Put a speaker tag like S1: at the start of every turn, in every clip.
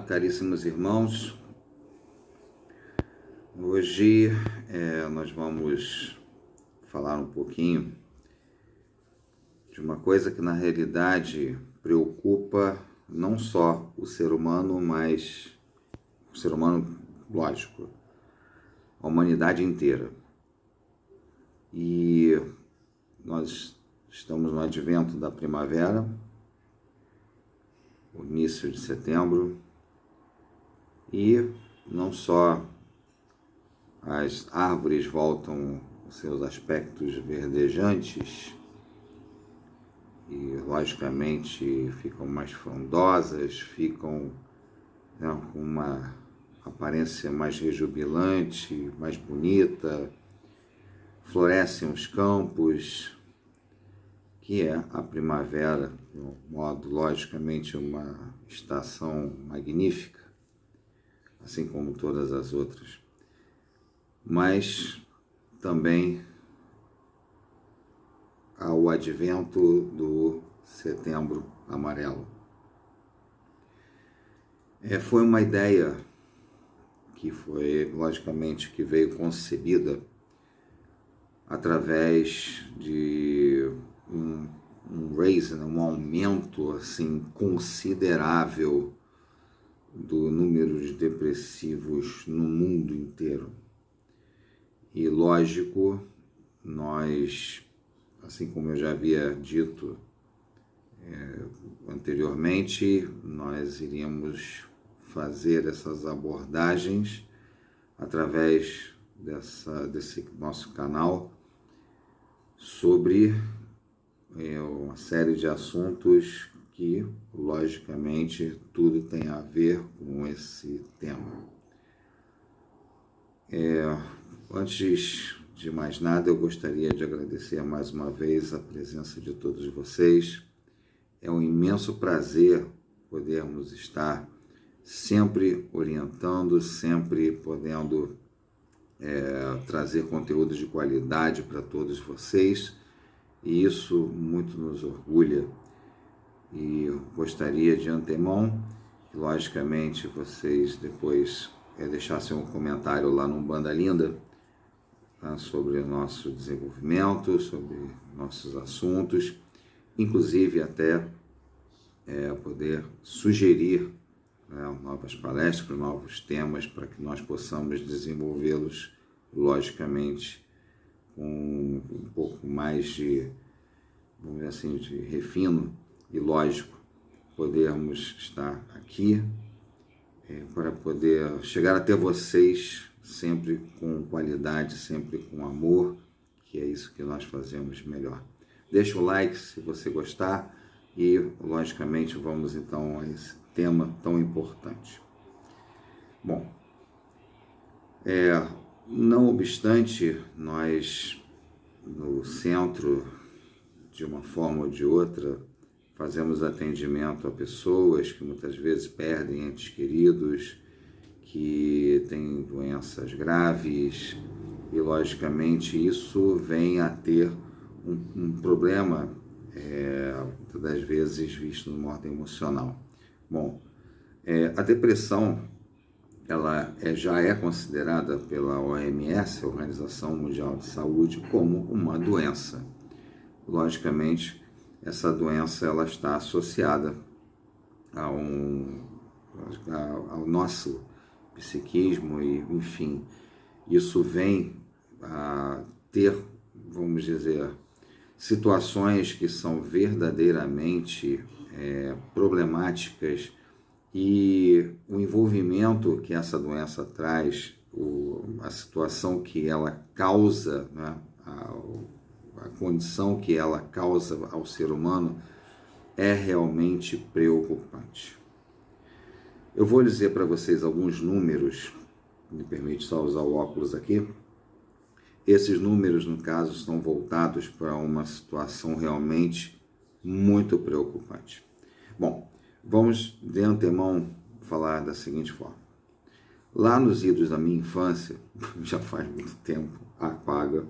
S1: caríssimos irmãos. Hoje nós vamos falar um pouquinho de uma coisa que na realidade preocupa não só o ser humano, mas o ser humano, lógico, a humanidade inteira. E nós estamos no advento da primavera, o início de setembro, e não só as árvores voltam aos seus aspectos verdejantes e logicamente ficam mais frondosas, ficam com uma aparência mais rejubilante, mais bonita, florescem os campos, que é a primavera, de um modo, logicamente, uma estação magnífica, assim como todas as outras, mas também ao advento do Setembro Amarelo. Foi uma ideia que foi, logicamente, que veio concebida através de um aumento assim considerável do número de depressivos no mundo inteiro. E lógico, nós, assim como eu já havia dito anteriormente, nós iríamos fazer essas abordagens através desse nosso canal sobre uma série de assuntos que, logicamente, tudo tem a ver com esse tema. Antes de mais nada, eu gostaria de agradecer mais uma vez a presença de todos vocês. É um imenso prazer podermos estar sempre orientando, sempre podendo trazer conteúdo de qualidade para todos vocês, e isso muito nos orgulha. E eu gostaria de antemão que, logicamente, vocês depois deixassem um comentário lá no Banda Linda, sobre o nosso desenvolvimento, sobre nossos assuntos, inclusive até poder sugerir novas palestras, novos temas, para que nós possamos desenvolvê-los, logicamente, com um pouco mais de, vamos dizer assim, de refino e lógico, podermos estar aqui para poder chegar até vocês sempre com qualidade, sempre com amor, que é isso que nós fazemos melhor. Deixa o like se você gostar e, logicamente, vamos então a esse tema tão importante. Bom, não obstante, nós, no centro, de uma forma ou de outra, fazemos atendimento a pessoas que muitas vezes perdem entes queridos, que têm doenças graves, e logicamente isso vem a ter um problema, muitas das vezes visto no modo emocional. Bom, a depressão ela já é considerada pela OMS, a Organização Mundial de Saúde, como uma doença. Logicamente, essa doença ela está associada ao nosso psiquismo e, enfim, isso vem a ter, vamos dizer, situações que são verdadeiramente problemáticas, e o envolvimento que essa doença traz, a situação que ela causa, né, a condição que ela causa ao ser humano é realmente preocupante. Eu vou dizer para vocês alguns números, me permite só usar o óculos aqui. Esses números, no caso, estão voltados para uma situação realmente muito preocupante. Bom, vamos de antemão falar da seguinte forma. Lá nos idos da minha infância, já faz muito tempo, apaga,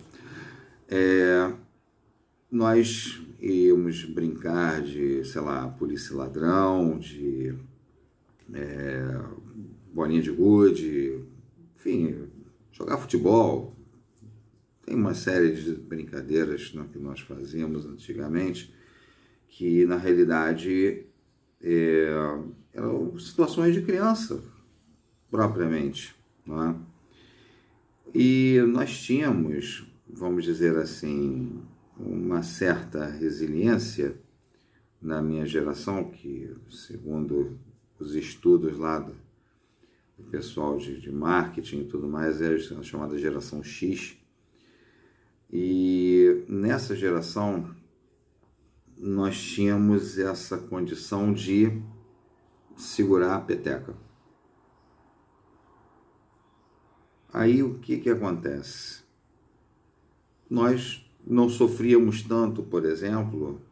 S1: nós íamos brincar de, sei lá, polícia e ladrão, de bolinha de gude, enfim, jogar futebol. Tem uma série de brincadeiras, né, que nós fazíamos antigamente, que na realidade eram situações de criança, propriamente, não é? E nós tínhamos, vamos dizer assim, uma certa resiliência na minha geração, que segundo os estudos lá do pessoal de marketing e tudo mais, é a chamada geração X. E nessa geração nós tínhamos essa condição de segurar a peteca. Aí o que acontece? Nós não sofríamos tanto, por exemplo,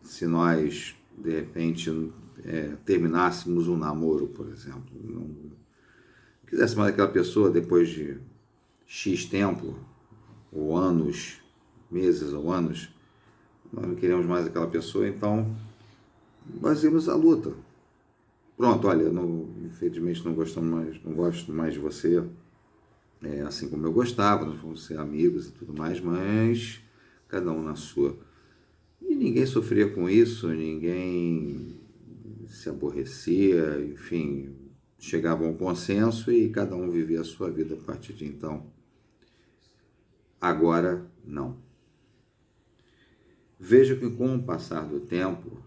S1: se nós, de repente, terminássemos um namoro, por exemplo. Não quisesse mais aquela pessoa depois de X tempo, ou anos, meses ou anos, nós não queríamos mais aquela pessoa, então nós íamos à luta. Pronto, olha, infelizmente não gosto mais de você, assim como eu gostava, nós vamos ser amigos e tudo mais, mas cada um na sua. E ninguém sofria com isso, ninguém se aborrecia, enfim, chegava a um consenso e cada um vivia a sua vida a partir de então. Agora, não. Veja que com o passar do tempo,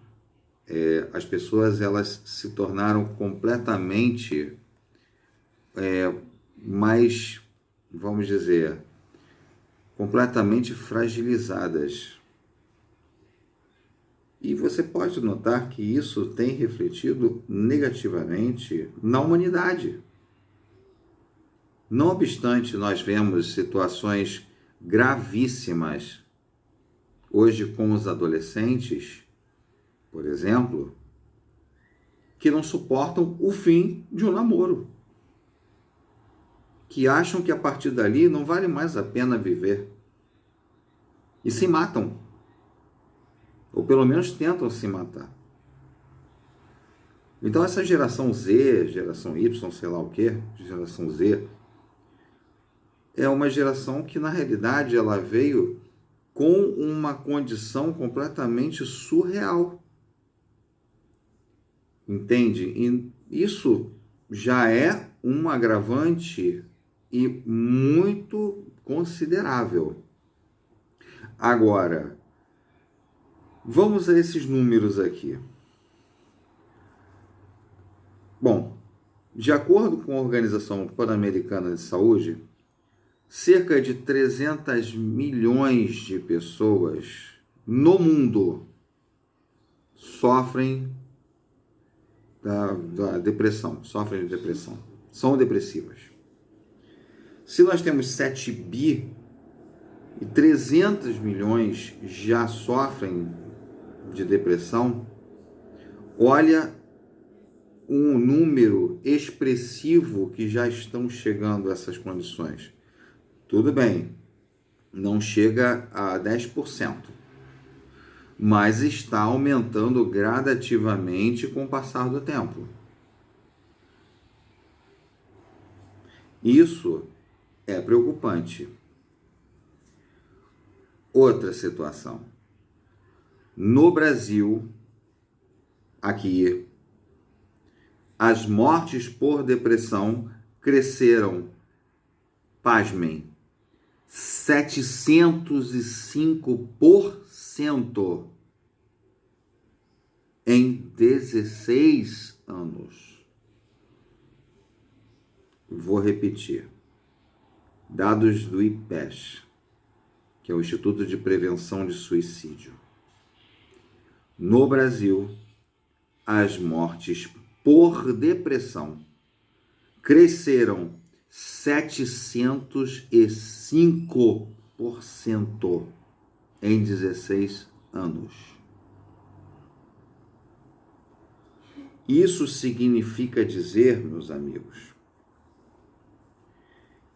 S1: as pessoas elas se tornaram completamente mais, vamos dizer, completamente fragilizadas. E você pode notar que isso tem refletido negativamente na humanidade. Não obstante, nós vemos situações gravíssimas hoje com os adolescentes, por exemplo, que não suportam o fim de um namoro, que acham que a partir dali não vale mais a pena viver e se matam, ou pelo menos tentam se matar. Então essa geração Z, geração Y, sei lá o que, geração Z, é uma geração que na realidade ela veio com uma condição completamente surreal. Entende? E isso já é um agravante e muito considerável. Agora, vamos a esses números aqui. Bom, de acordo com a Organização Pan-Americana de Saúde, cerca de 300 milhões de pessoas no mundo sofrem da depressão, sofrem de depressão, são depressivas. Se nós temos 7 bi e 300 milhões já sofrem de depressão, olha um número expressivo que já estão chegando a essas condições. Tudo bem, não chega a 10%, mas está aumentando gradativamente com o passar do tempo. Isso é preocupante. Outra situação. No Brasil, aqui, as mortes por depressão cresceram, pasmem, 705% em 16 anos. Vou repetir. Dados do IPES, que é o Instituto de Prevenção de Suicídio. No Brasil, as mortes por depressão cresceram 705% em 16 anos. Isso significa dizer, meus amigos,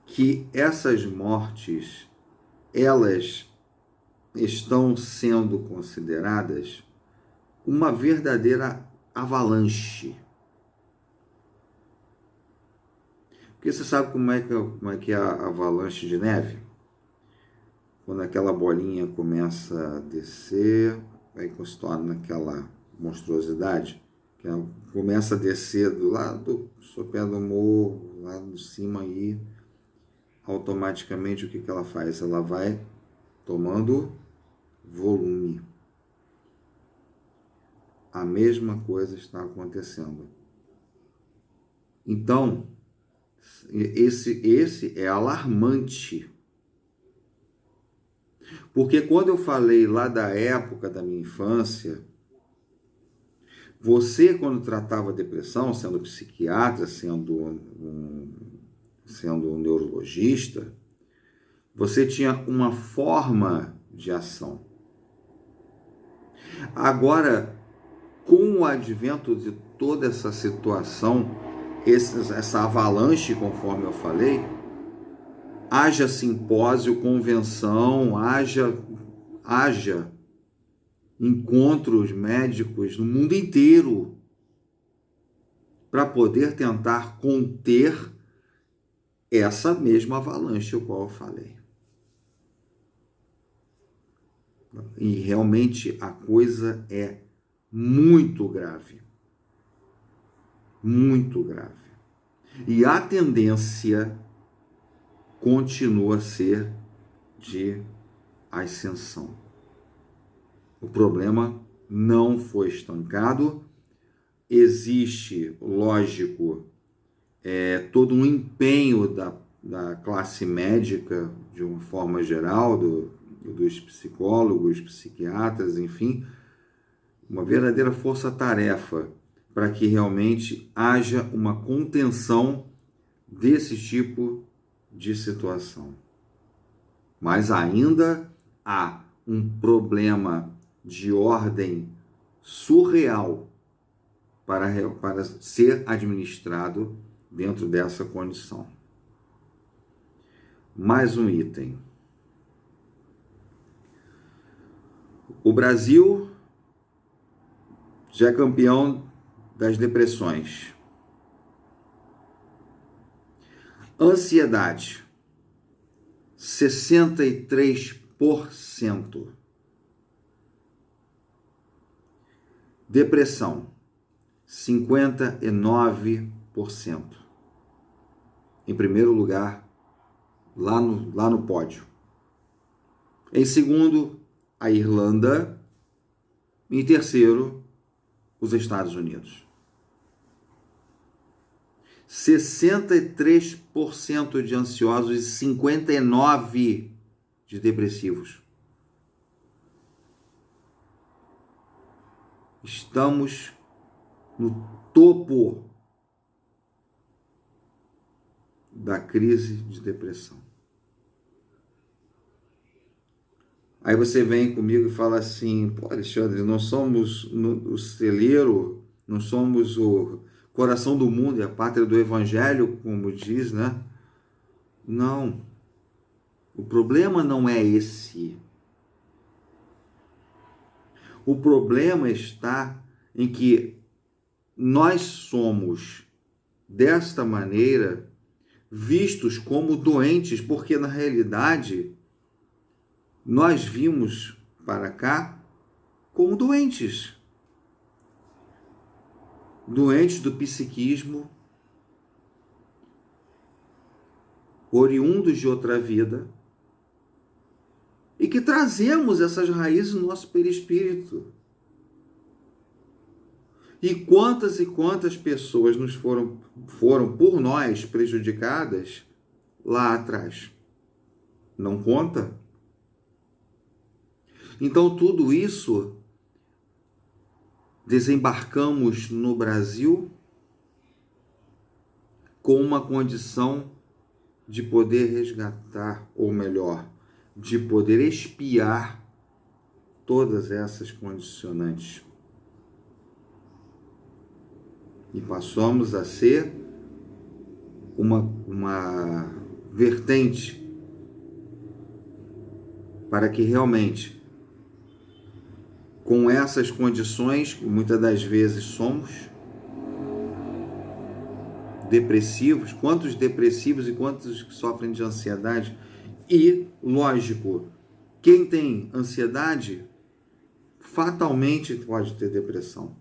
S1: que essas mortes, elas estão sendo consideradas uma verdadeira avalanche. Porque você sabe como é que é a avalanche de neve? Quando aquela bolinha começa a descer, aí se torna naquela monstruosidade, que ela começa a descer do lado, sopé do morro, lá de cima aí, automaticamente o que ela faz? Ela vai tomando volume. A mesma coisa está acontecendo. Então, esse é alarmante. Porque quando eu falei lá da época da minha infância, você, quando tratava a depressão, sendo psiquiatra, sendo um neurologista, você tinha uma forma de ação. Agora, com o advento de toda essa situação, essa avalanche, conforme eu falei, haja simpósio, convenção, haja encontros médicos no mundo inteiro para poder tentar conter essa mesma avalanche, o qual eu falei. E realmente a coisa é muito grave. Muito grave. E a tendência continua a ser de ascensão. O problema não foi estancado. Existe, lógico, todo um empenho da classe médica, de uma forma geral, dos psicólogos, psiquiatras, enfim, uma verdadeira força-tarefa para que realmente haja uma contenção desse tipo de situação. Mas ainda há um problema de ordem surreal para ser administrado dentro dessa condição. Mais um item. O Brasil já é campeão das depressões. Ansiedade, 63%. Depressão, 59%. Em primeiro lugar, lá no pódio. Em segundo, a Irlanda. Em terceiro, os Estados Unidos. 63% de ansiosos e 59% de depressivos. Estamos no topo da crise de depressão. Aí você vem comigo e fala assim: pô, Alexandre, nós somos o celeiro, nós somos o coração do mundo e a pátria do evangelho, como diz, né? Não. O problema não é esse. O problema está em que nós somos, desta maneira, vistos como doentes, porque na realidade nós vimos para cá como doentes. Doentes do psiquismo, oriundos de outra vida, e que trazemos essas raízes no nosso perispírito. E quantas pessoas foram por nós prejudicadas lá atrás? Não conta? Então, tudo isso desembarcamos no Brasil com uma condição de poder resgatar, ou melhor, de poder expiar todas essas condicionantes. E passamos a ser uma vertente para que realmente, com essas condições, que muitas das vezes somos, depressivos, quantos depressivos e quantos que sofrem de ansiedade. E, lógico, quem tem ansiedade fatalmente pode ter depressão.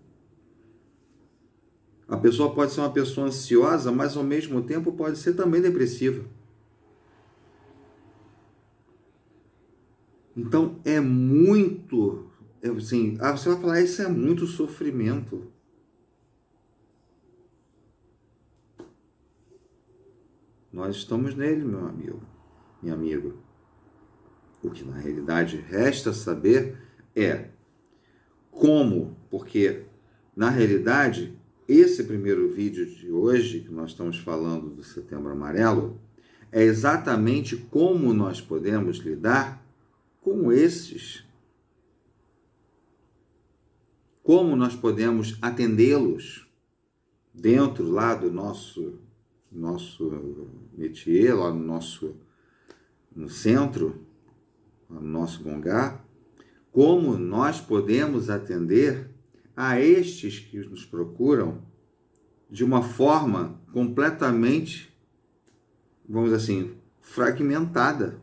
S1: A pessoa pode ser uma pessoa ansiosa, mas ao mesmo tempo pode ser também depressiva. Então é muito, assim, você vai falar, isso é muito sofrimento. Nós estamos nele, meu amigo, minha amiga. O que na realidade resta saber é como, porque na realidade esse primeiro vídeo de hoje, que nós estamos falando do Setembro Amarelo, é exatamente como nós podemos lidar com esses. Como nós podemos atendê-los dentro lá do nosso métier, lá no centro, no nosso Gongá, como nós podemos atender a estes que nos procuram de uma forma completamente, vamos dizer assim, fragmentada.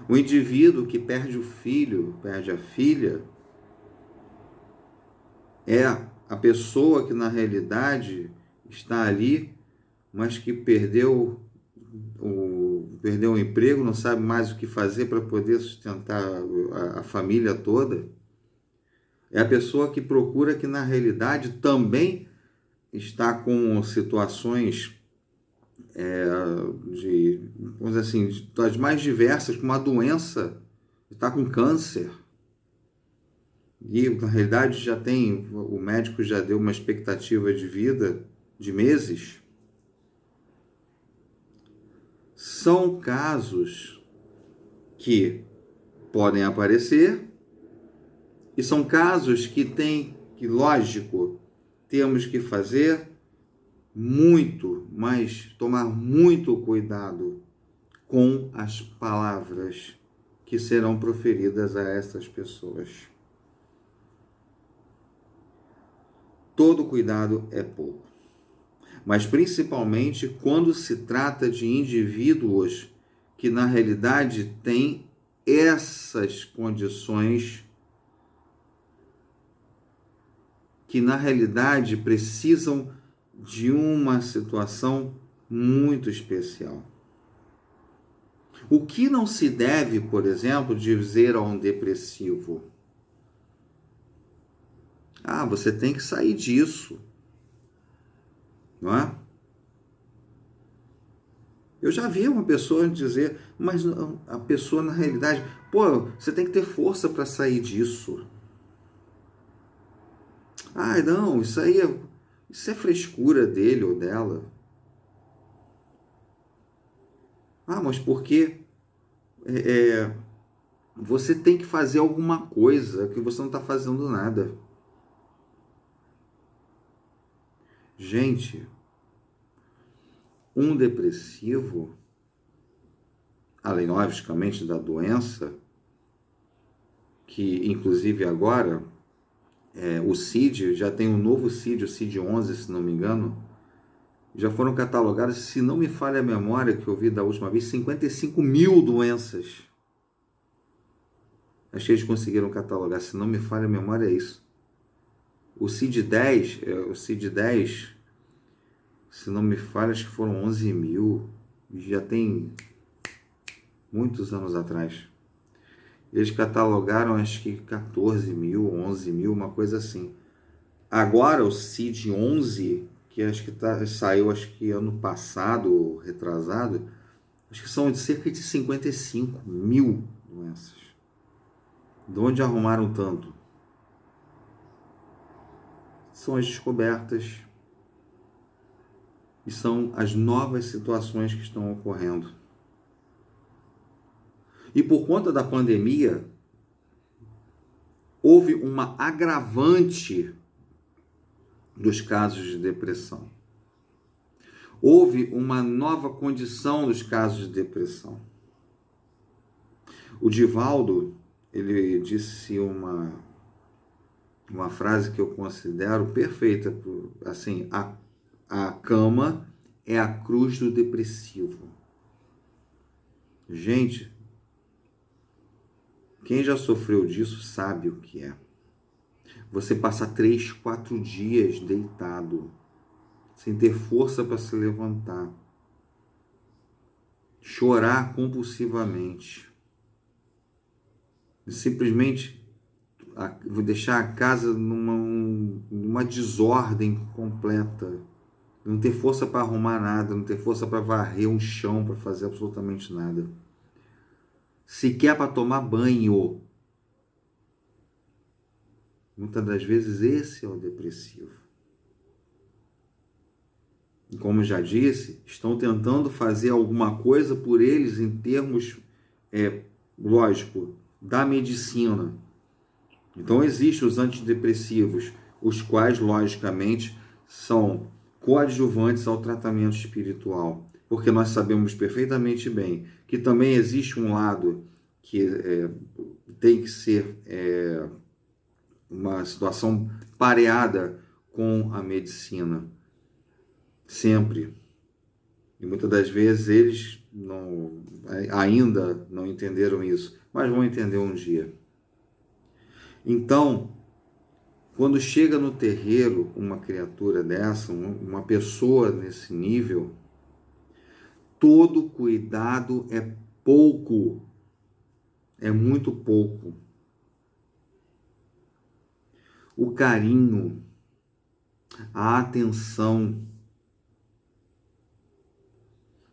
S1: O indivíduo que perde o filho, perde a filha, é a pessoa que na realidade está ali, mas que perdeu o emprego, não sabe mais o que fazer para poder sustentar a família toda. É a pessoa que procura, que na realidade também está com situações vamos dizer assim, das mais diversas, com uma doença, está com câncer. E na realidade o médico já deu uma expectativa de vida de meses. São casos que podem aparecer e são casos que lógico, temos que fazer muito, mas tomar muito cuidado com as palavras que serão proferidas a essas pessoas. Todo cuidado é pouco, mas principalmente quando se trata de indivíduos que na realidade têm essas condições, que na realidade precisam de uma situação muito especial. O que não se deve, por exemplo, dizer a um depressivo? Você tem que sair disso, não é? Eu já vi uma pessoa dizer, mas a pessoa na realidade, você tem que ter força para sair disso. Não, isso é frescura dele ou dela. Mas porque você tem que fazer alguma coisa que você não está fazendo nada. Gente, um depressivo, além, logicamente, da doença, que inclusive agora, o CID, já tem um novo CID, o CID-11, se não me engano, já foram catalogadas, se não me falha a memória, que eu vi da última vez, 55 mil doenças. Acho que eles conseguiram catalogar, se não me falha a memória, é isso. O CID-10, se não me falha, acho que foram 11 mil, já tem muitos anos atrás. Eles catalogaram, acho que 14 mil, 11 mil, uma coisa assim. Agora, o CID-11, que acho que saiu, acho que ano passado, retrasado, acho que são de cerca de 55 mil doenças. De onde arrumaram tanto? São as descobertas e são as novas situações que estão ocorrendo. E por conta da pandemia, houve uma agravante dos casos de depressão. Houve uma nova condição dos casos de depressão. O Divaldo, ele disse uma frase que eu considero perfeita, assim, a cama é a cruz do depressivo. Gente, quem já sofreu disso sabe o que é. Você passar 3, 4 dias deitado, sem ter força para se levantar, chorar compulsivamente, simplesmente vou deixar a casa numa desordem completa, não ter força para arrumar nada, não ter força para varrer um chão, para fazer absolutamente nada, sequer para tomar banho. Muitas das vezes esse é o depressivo. E como já disse, estão tentando fazer alguma coisa por eles em termos, lógico, da medicina. Então existem os antidepressivos, os quais, logicamente, são coadjuvantes ao tratamento espiritual. Porque nós sabemos perfeitamente bem que também existe um lado que tem que ser uma situação pareada com a medicina. Sempre. E muitas das vezes eles ainda não entenderam isso, mas vão entender um dia. Então, quando chega no terreiro uma criatura dessa, uma pessoa nesse nível, todo cuidado é pouco, é muito pouco. O carinho, a atenção,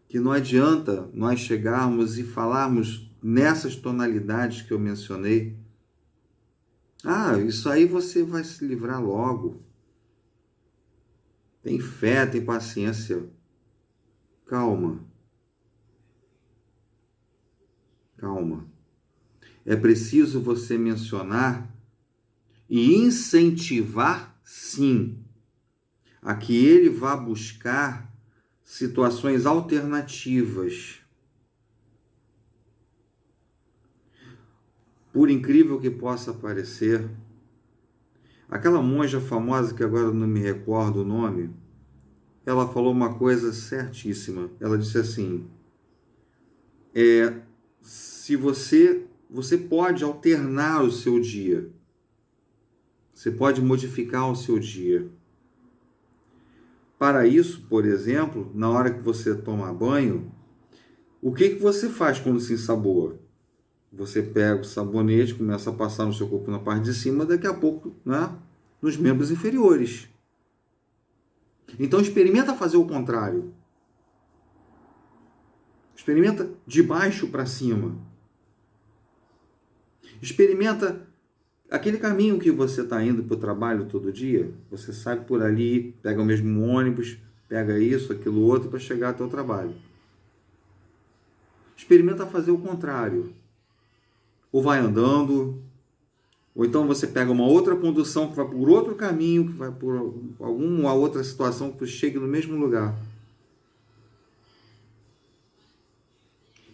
S1: que não adianta nós chegarmos e falarmos nessas tonalidades que eu mencionei. Isso aí você vai se livrar logo. Tem fé, tem paciência. Calma. Calma. É preciso você mencionar e incentivar, sim, a que ele vá buscar situações alternativas. Por incrível que possa parecer, aquela monja famosa, que agora não me recordo o nome, ela falou uma coisa certíssima. Ela disse assim, se você pode alternar o seu dia, você pode modificar o seu dia. Para isso, por exemplo, na hora que você toma banho, o que você faz quando se ensaboa? Você pega o sabonete, começa a passar no seu corpo na parte de cima, daqui a pouco, né, nos membros inferiores. Então experimenta fazer o contrário. Experimenta de baixo para cima. Experimenta aquele caminho que você está indo para o trabalho todo dia. Você sai por ali, pega o mesmo ônibus, pega isso, aquilo outro para chegar até o trabalho. Experimenta fazer o contrário. Ou vai andando, ou então você pega uma outra condução que vai por outro caminho, que vai por alguma outra situação que você chegue no mesmo lugar.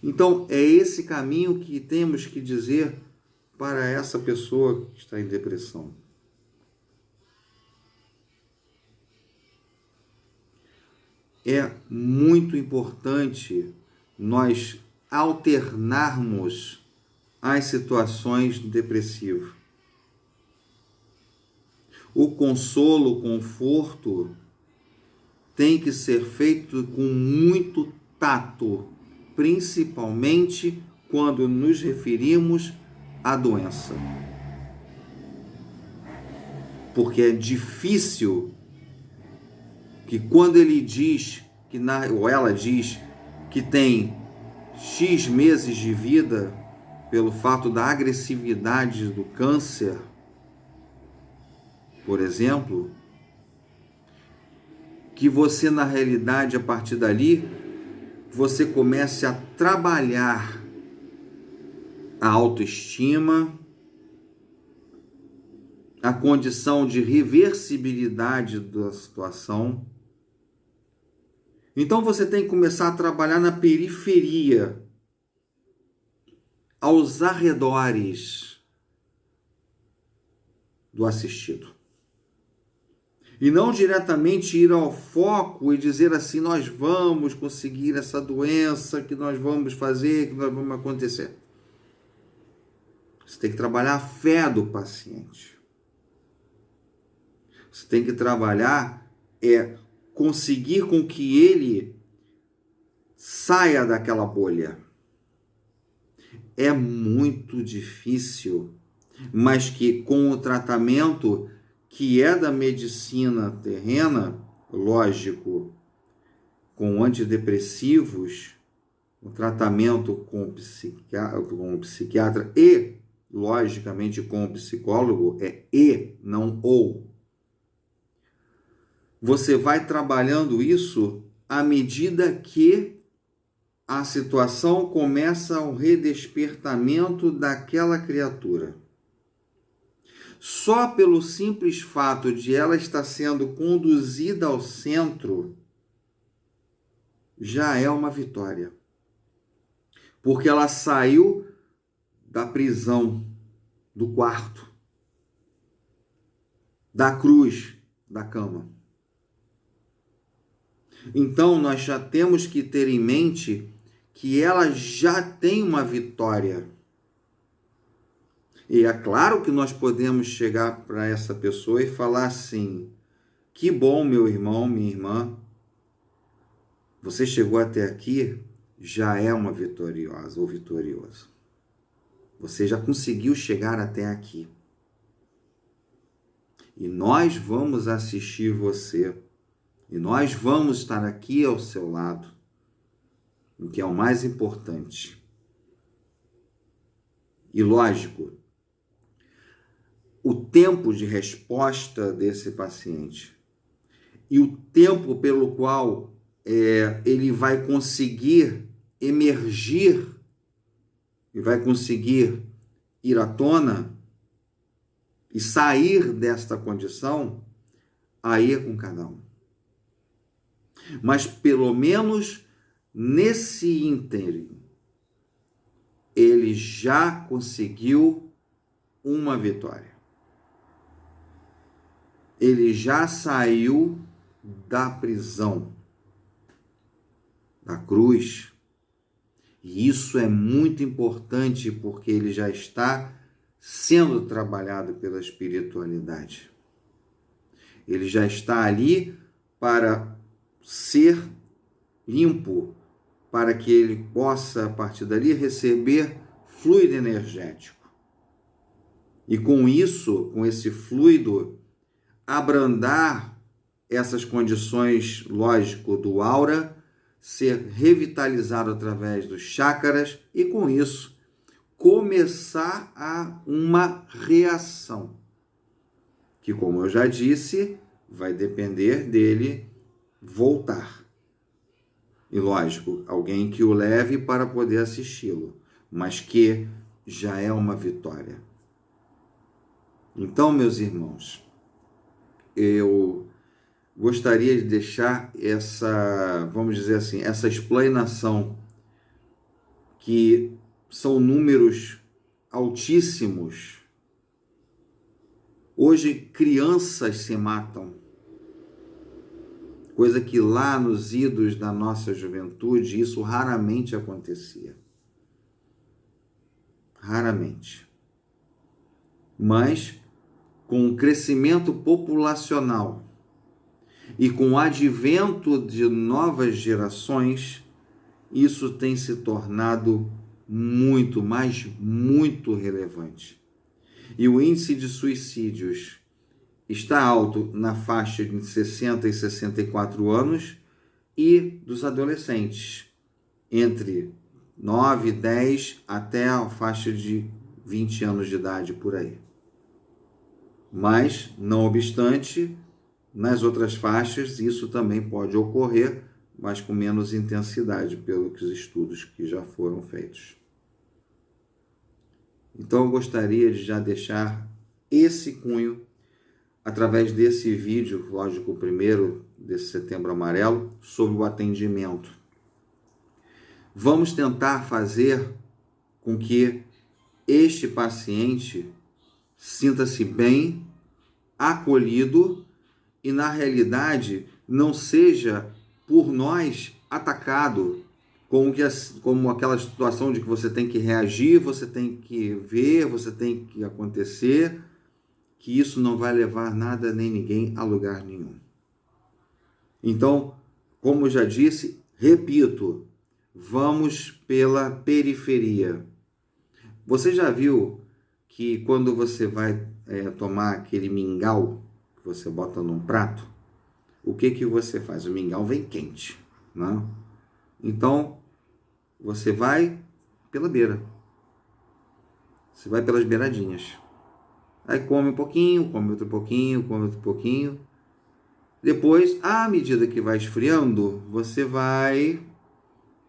S1: Então, é esse caminho que temos que dizer para essa pessoa que está em depressão. É muito importante nós alternarmos as situações depressivas. O consolo, o conforto tem que ser feito com muito tato, principalmente quando nos referimos à doença. Porque é difícil que quando ele diz, ou ela diz, que tem X meses de vida, pelo fato da agressividade do câncer, por exemplo, que você, na realidade, a partir dali, você comece a trabalhar a autoestima, a condição de reversibilidade da situação. Então você tem que começar a trabalhar na periferia, aos arredores. do assistido. E não diretamente ir ao foco e dizer assim, nós vamos conseguir essa doença, que nós vamos fazer, que nós vamos acontecer. Você tem que trabalhar a fé do paciente. Você tem que trabalhar, conseguir com que ele saia daquela bolha. É muito difícil, mas que com o tratamento que é da medicina terrena, lógico, com antidepressivos, o tratamento com o psiquiatra e, logicamente, com o psicólogo, não ou. Você vai trabalhando isso à medida que a situação começa o redespertamento daquela criatura. Só pelo simples fato de ela estar sendo conduzida ao centro, já é uma vitória. Porque ela saiu da prisão, do quarto, da cruz, da cama. Então, nós já temos que ter em mente que ela já tem uma vitória. E é claro que nós podemos chegar para essa pessoa e falar assim, que bom, meu irmão, minha irmã, você chegou até aqui, já é uma vitoriosa ou vitorioso. Você já conseguiu chegar até aqui. E nós vamos assistir você. E nós vamos estar aqui ao seu lado. O que é o mais importante. E lógico, o tempo de resposta desse paciente e o tempo pelo qual ele vai conseguir emergir e vai conseguir ir à tona e sair desta condição, aí é com cada um. Mas pelo menos nesse ínterim, ele já conseguiu uma vitória. Ele já saiu da prisão, da cruz. E isso é muito importante porque ele já está sendo trabalhado pela espiritualidade. Ele já está ali para ser limpo, para que ele possa, a partir dali, receber fluido energético. E com isso, com esse fluido, abrandar essas condições, lógico, do aura, ser revitalizado através dos chakras e, com isso, começar a uma reação, que, como eu já disse, vai depender dele voltar. E, lógico, alguém que o leve para poder assisti-lo, mas que já é uma vitória. Então, meus irmãos, eu gostaria de deixar essa, vamos dizer assim, essa explanação, que são números altíssimos. Hoje, crianças se matam, coisa que lá nos idos da nossa juventude, isso raramente acontecia. Raramente. Mas, com o crescimento populacional e com o advento de novas gerações, isso tem se tornado muito, mas muito relevante. E o índice de suicídios está alto na faixa de 60 e 64 anos e dos adolescentes, entre 9, 10 até a faixa de 20 anos de idade por aí. Mas, não obstante, nas outras faixas isso também pode ocorrer, mas com menos intensidade, pelos estudos que já foram feitos. Então eu gostaria de já deixar esse cunho através desse vídeo, lógico, o primeiro desse Setembro Amarelo, sobre o atendimento. Vamos tentar fazer com que este paciente sinta-se bem acolhido e, na realidade, não seja por nós atacado, como aquela situação de que você tem que reagir, você tem que ver, você tem que acontecer, que isso não vai levar nada nem ninguém a lugar nenhum. Então, como já disse, repito, vamos pela periferia. Você já viu que quando você vai tomar aquele mingau que você bota num prato, o que você faz? O mingau vem quente, né? Então, você vai pela beira. Você vai pelas beiradinhas. Aí come um pouquinho, come outro pouquinho, come outro pouquinho. Depois, à medida que vai esfriando, você vai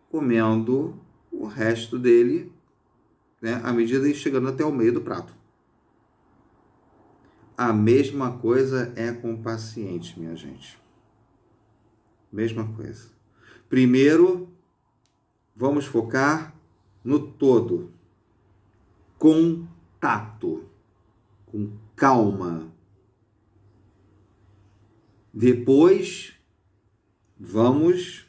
S1: comendo o resto dele, né, à medida que chegando até o meio do prato. A mesma coisa é com o paciente, minha gente. Mesma coisa. Primeiro, vamos focar no todo, com tato, com calma. Depois, vamos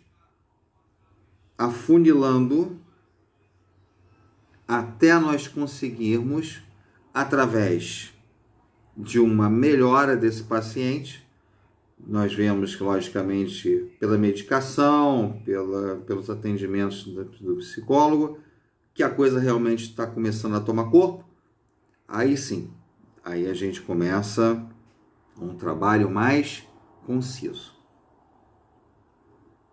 S1: afunilando até nós conseguirmos, através de uma melhora desse paciente, nós vemos que, logicamente, pela medicação, pelos atendimentos do psicólogo, que a coisa realmente está começando a tomar corpo. Aí sim, aí a gente começa um trabalho mais conciso.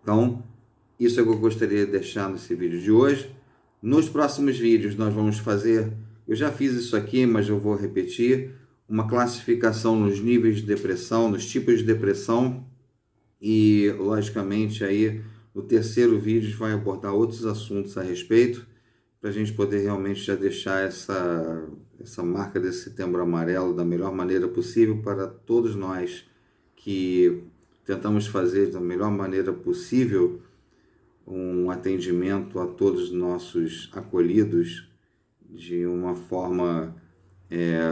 S1: Então, isso é o que eu gostaria de deixar nesse vídeo de hoje. Nos próximos vídeos nós vamos fazer, eu já fiz isso aqui, mas eu vou repetir, uma classificação nos níveis de depressão, nos tipos de depressão, e logicamente aí no terceiro vídeo vai abordar outros assuntos a respeito, para a gente poder realmente já deixar essa marca desse Setembro Amarelo da melhor maneira possível para todos nós que tentamos fazer da melhor maneira possível um atendimento a todos os nossos acolhidos de uma forma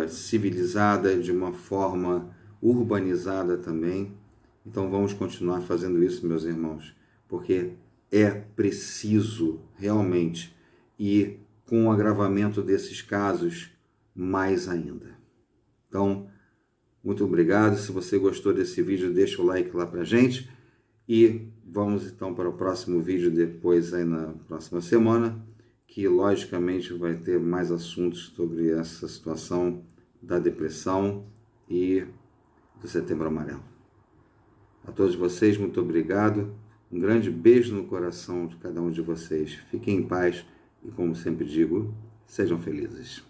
S1: civilizada, de uma forma urbanizada também. Então vamos continuar fazendo isso, meus irmãos, porque é preciso realmente, e com o agravamento desses casos, mais ainda. Então, muito obrigado. Se você gostou desse vídeo, deixa o like lá pra gente. E vamos então para o próximo vídeo depois aí na próxima semana, que logicamente vai ter mais assuntos sobre essa situação da depressão e do Setembro Amarelo. A todos vocês, muito obrigado. Um grande beijo no coração de cada um de vocês. Fiquem em paz e, como sempre digo, sejam felizes.